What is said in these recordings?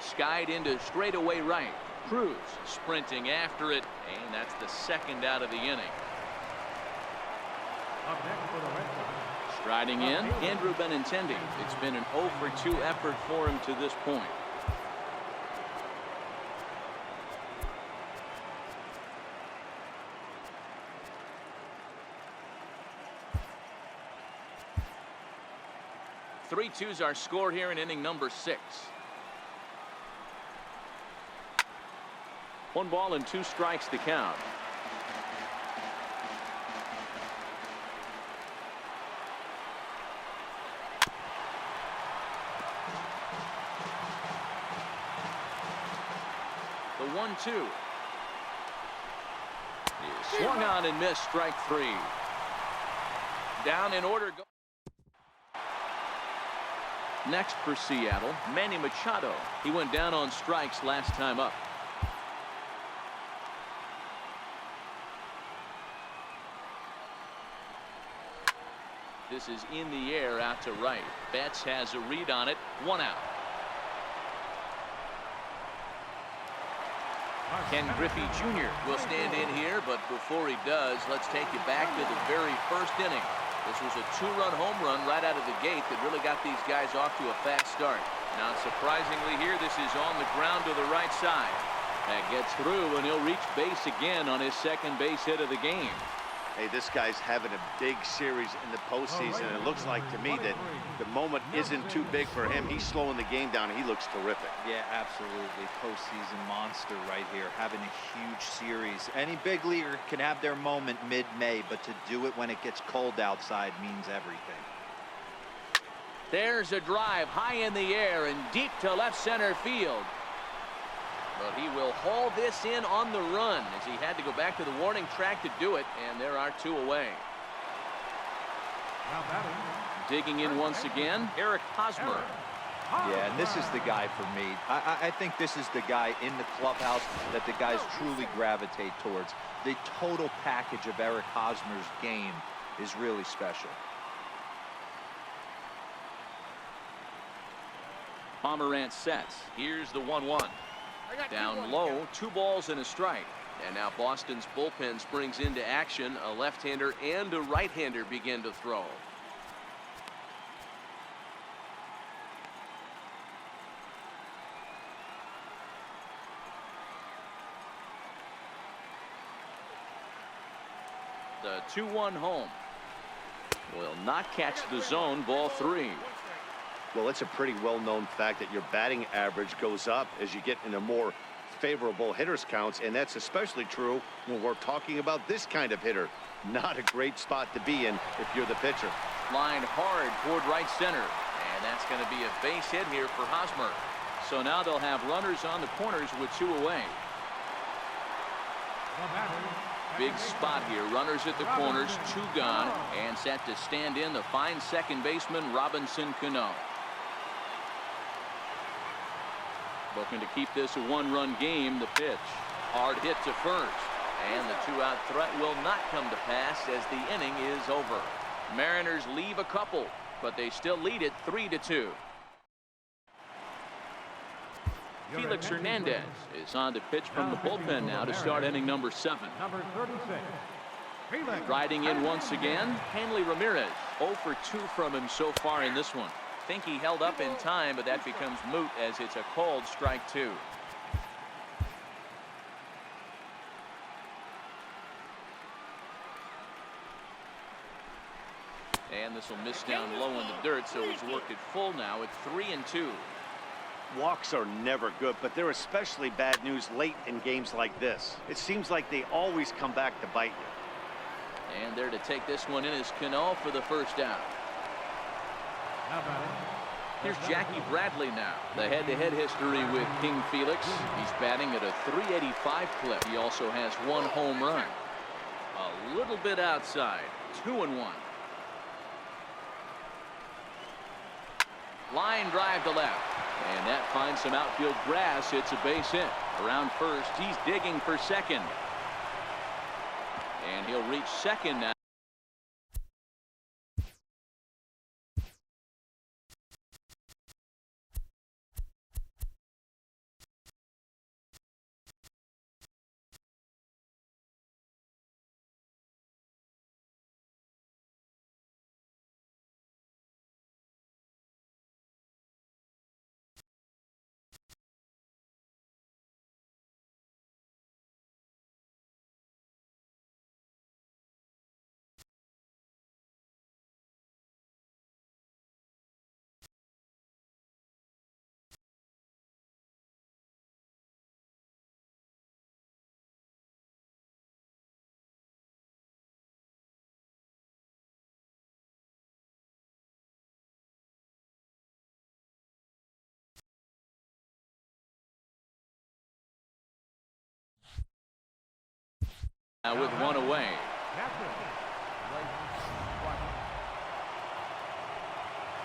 skied into straightaway right. Cruz sprinting after it, and that's the second out of the inning. Striding in, Andrew Benintendi. It's been an 0 for 2 effort for him to this point. Three twos our score here in inning number 6. 1 ball and 2 strikes to count. The 1-2 is swung on and missed. Strike 3. Down in order. Next for Seattle, Manny Machado. He went down on strikes last time up. This is in the air out to right. Betts has a read on it. 1 out. Ken Griffey Jr. will stand in here, but before he does, let's take you back to the very first inning. This was a 2-run home run right out of the gate that really got these guys off to a fast start. Now, surprisingly here, this is on the ground to the right side. That gets through, and he'll reach base again on his second base hit of the game. Hey, this guy's having a big series in the postseason. It looks like to me that the moment isn't too big for him. He's slowing the game down. He looks terrific. Yeah, absolutely. Postseason monster right here, having a huge series. Any big leaguer can have their moment mid-May, but to do it when it gets cold outside means everything. There's a drive high in the air and deep to left center field. But he will haul this in on the run as he had to go back to the warning track to do it, and there are 2 away. Digging in once again, Eric Hosmer. Yeah, and this is the guy for me. I think this is the guy in the clubhouse that the guys truly gravitate towards. The total package of Eric Hosmer's game is really special. Pomerantz sets. Here's the 1-1. Down low, 2 balls and a strike. And now Boston's bullpen springs into action. A left-hander and a right-hander begin to throw. The 2-1 home will not catch the zone. Ball 3. Well, it's a pretty well-known fact that your batting average goes up as you get into more favorable hitters counts, and that's especially true when we're talking about this kind of hitter. Not a great spot to be in if you're the pitcher. Line hard toward right center, and that's going to be a base hit here for Hosmer. So now they'll have runners on the corners with 2 away. Big spot here. Runners at the corners, 2 gone, and set to stand in the fine second baseman Robinson Cano. Looking to keep this a 1-run game. The pitch. Hard hit to first. And the 2-out threat will not come to pass as the inning is over. Mariners leave a couple, but they still lead it 3-2. Felix Hernandez is on to pitch from the bullpen now to start inning number 7. Number 36. Riding in once again, Hanley Ramirez. 0 for 2 from him so far in this one. Think he held up in time, but that becomes moot as it's a called strike 2. And this will miss down low in the dirt, so he's worked it full now at 3-2. Walks are never good, but they're especially bad news late in games like this. It seems like they always come back to bite you. And there to take this one in is Cano for the first out. Here's Jackie Bradley now. The head-to-head history with King Felix. He's batting at a .385 clip. He also has 1 home run. A little bit outside. 2-1. Line drive to left. And that finds some outfield grass. It's a base hit. Around first, he's digging for second. And he'll reach second now. Now with one away.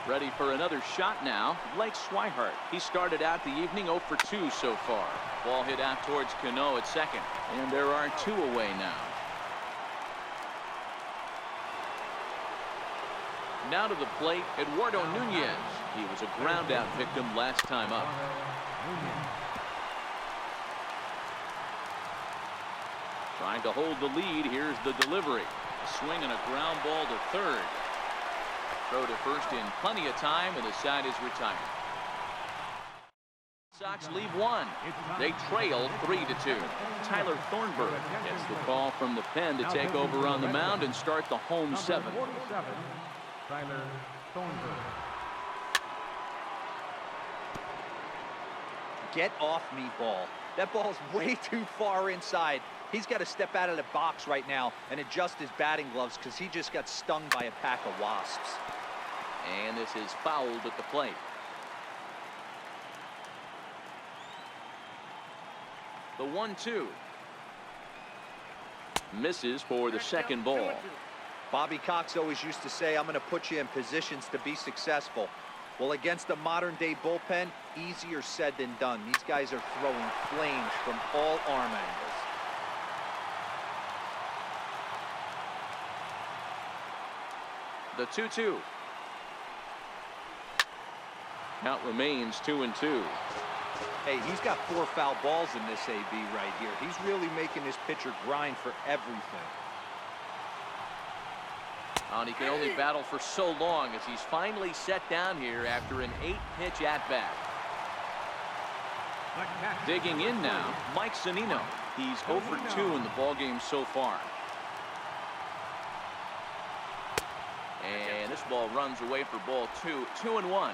Ready for another shot now. Blake Swihart. He started out the evening 0 for 2 so far. Ball hit out towards Cano at second. And there are 2 away now. Now to the plate, Eduardo Nunez. He was a ground out victim last time up. Trying to hold the lead. Here's the delivery. A swing and a ground ball to third. Throw to first in plenty of time, and the side is retired. Sox leave one. They trail 3-2. Tyler Thornburg gets the call from the pen to take over on the mound and start the home 7. Tyler Thornburg. Get off me, ball. That ball's way too far inside. He's got to step out of the box right now and adjust his batting gloves because he just got stung by a pack of wasps. And this is fouled at the plate. The 1-2. Misses for the second ball. Bobby Cox always used to say, I'm going to put you in positions to be successful. Well, against a modern-day bullpen, easier said than done. These guys are throwing flames from all arm angles. The 2-2. Count remains 2-2. Hey, he's got 4 foul balls in this AB right here. He's really making his pitcher grind for everything. And he can only battle for so long as he's finally set down here after an 8-pitch at-bat. Digging in now, Mike Zunino. He's 0 for 2 in the ballgame so far. And this ball runs away for ball 2. 2-1.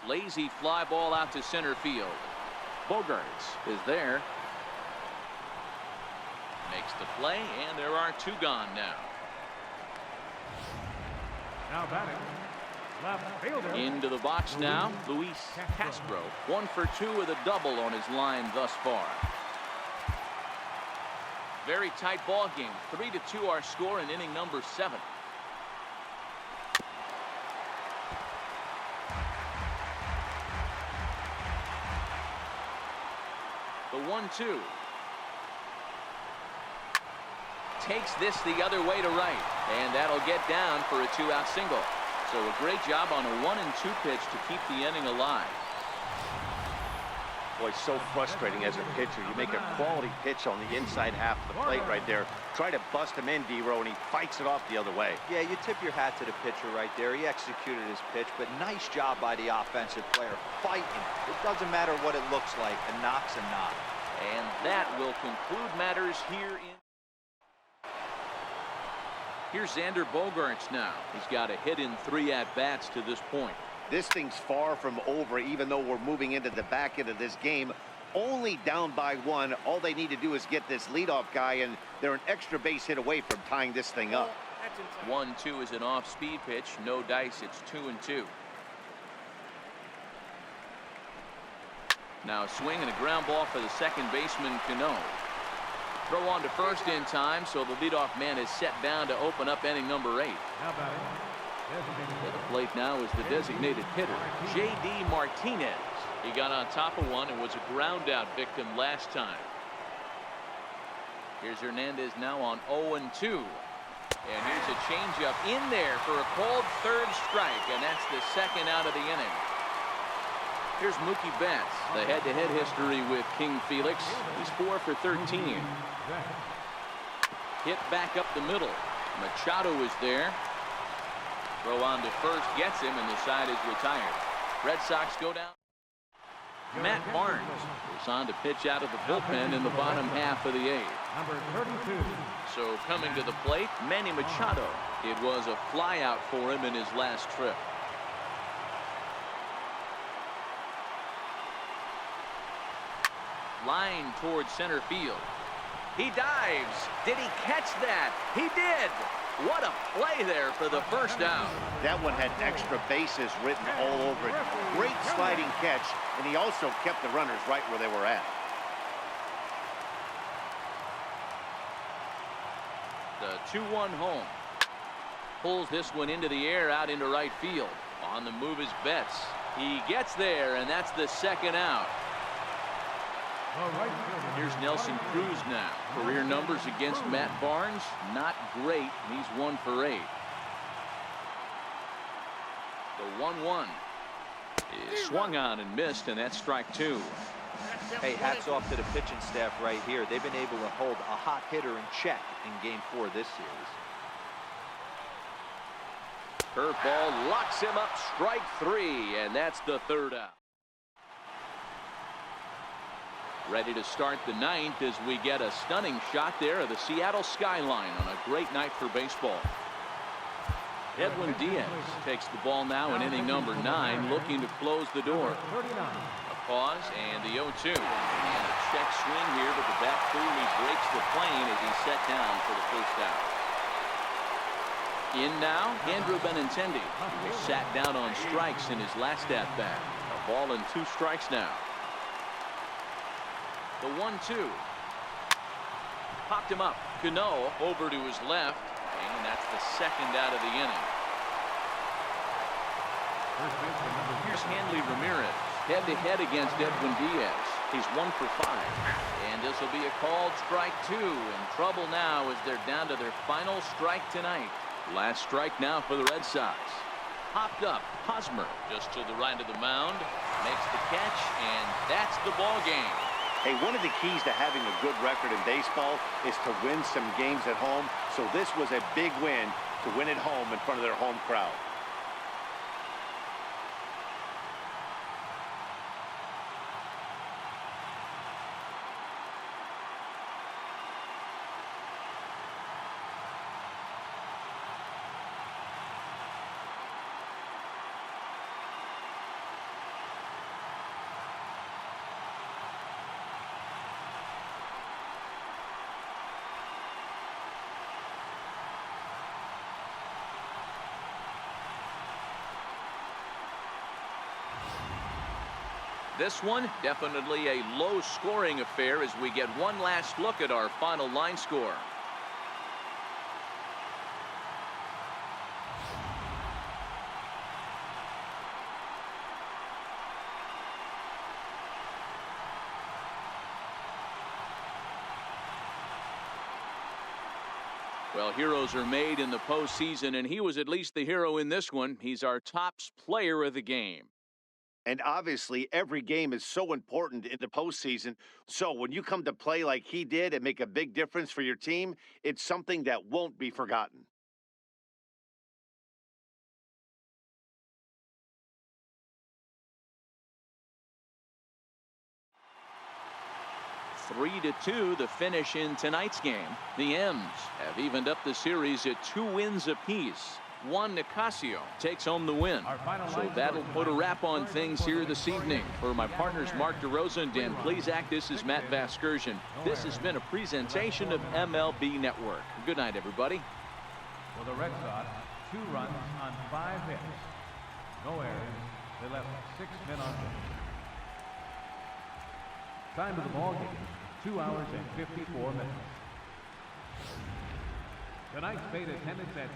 Lazy fly ball out to center field. Bogarts is there. Makes the play, and there are 2 gone now. Now batting. Left fielder. Into the box now, Luis Castro. 1 for 2 with a double on his line thus far. Very tight ball game. 3-2 our score in inning number 7. The 1-2. Takes this the other way to right, and that'll get down for a 2-out single. So a great job on a 1-2 pitch to keep the inning alive. Boy, so frustrating as a pitcher. You make a quality pitch on the inside half of the plate right there. Try to bust him in, D-Row, and he fights it off the other way. Yeah, you tip your hat to the pitcher right there. He executed his pitch, but nice job by the offensive player. Fighting. It doesn't matter what it looks like. A knock's a knock. And that will conclude matters here in. Here's Xander Bogaerts now. He's got a hit in 3 at-bats to this point. This thing's far from over, even though we're moving into the back end of this game. Only down by 1. All they need to do is get this leadoff guy, and they're an extra base hit away from tying this thing up. 1-2 is an off-speed pitch. No dice. It's 2-2. Now a swing and a ground ball for the second baseman, Cano. Throw on to first in time, so the leadoff man is set down to open up inning number 8. Now batting. At the plate now is the designated hitter, J.D. Martinez. He got on top of one and was a ground out victim last time. Here's Hernandez now on 0-2. And here's a changeup in there for a called 3rd strike, and that's the 2nd out of the inning. Here's Mookie Betts, the head-to-head history with King Felix. He's 4 for 13. Hit back up the middle. Machado is there. Throw on to first, gets him, and the side is retired. Red Sox go down. Matt Barnes goes on to pitch out of the bullpen in the bottom half of the 8th. Number 32. So coming to the plate, Manny Machado. It was a flyout for him in his last trip. Line towards center field. He dives. Did he catch that? He did. What a play there for the first out. That one had extra bases written all over it. Great sliding catch, and he also kept the runners right where they were at. The 2-1 home. Pulls this one into the air out into right field. On the move is Betts. He gets there, and that's the second out. Here's Nelson Cruz now. Career numbers against Matt Barnes, not great. He's 1 for 8. The 1-1 is swung on and missed, and that's strike 2. Hey, hats off to the pitching staff right here. They've been able to hold a hot hitter in check in Game 4 of this series. Curveball locks him up, strike 3, and that's the third out. Ready to start the 9th as we get a stunning shot there of the Seattle skyline on a great night for baseball. Edwin Diaz takes the ball now in inning number 9, looking to close the door. A pause and the 0-2. And a check swing here, but the bat clearly breaks the plane as he's set down for the first out. In now, Andrew Benintendi, who was sat down on strikes in his last at-bat. A ball and 2 strikes now. The 1-2. Popped him up. Cano over to his left, and that's the second out of the inning. Here's Hanley Ramirez, head-to-head against Edwin Diaz. He's 1 for 5. And this will be a called strike 2. In trouble now as they're down to their final strike tonight. Last strike now for the Red Sox. Popped up. Hosmer just to the right of the mound. Makes the catch, and that's the ball game. Hey, one of the keys to having a good record in baseball is to win some games at home. So this was a big win to win at home in front of their home crowd. This one definitely a low-scoring affair as we get one last look at our final line score. Well, heroes are made in the postseason, and he was at least the hero in this one. He's our top player of the game. And obviously, every game is so important in the postseason. So when you come to play like he did and make a big difference for your team, it's something that won't be forgotten. Three to 2 the finish in tonight's game. The M's have evened up the series at 2 wins apiece. Juan Nicasio takes home the win. So that'll put a wrap on things here this evening. For my partners Mark DeRosa and Dan Plesac, this is Matt Vasgersian. This has been a presentation of MLB Network. Good night, everybody. For the Red Sox, 2 runs on 5 hits. No errors. They left 6 men on base. Time of the ball game, 2 hours and 54 minutes. Tonight's paid attendance at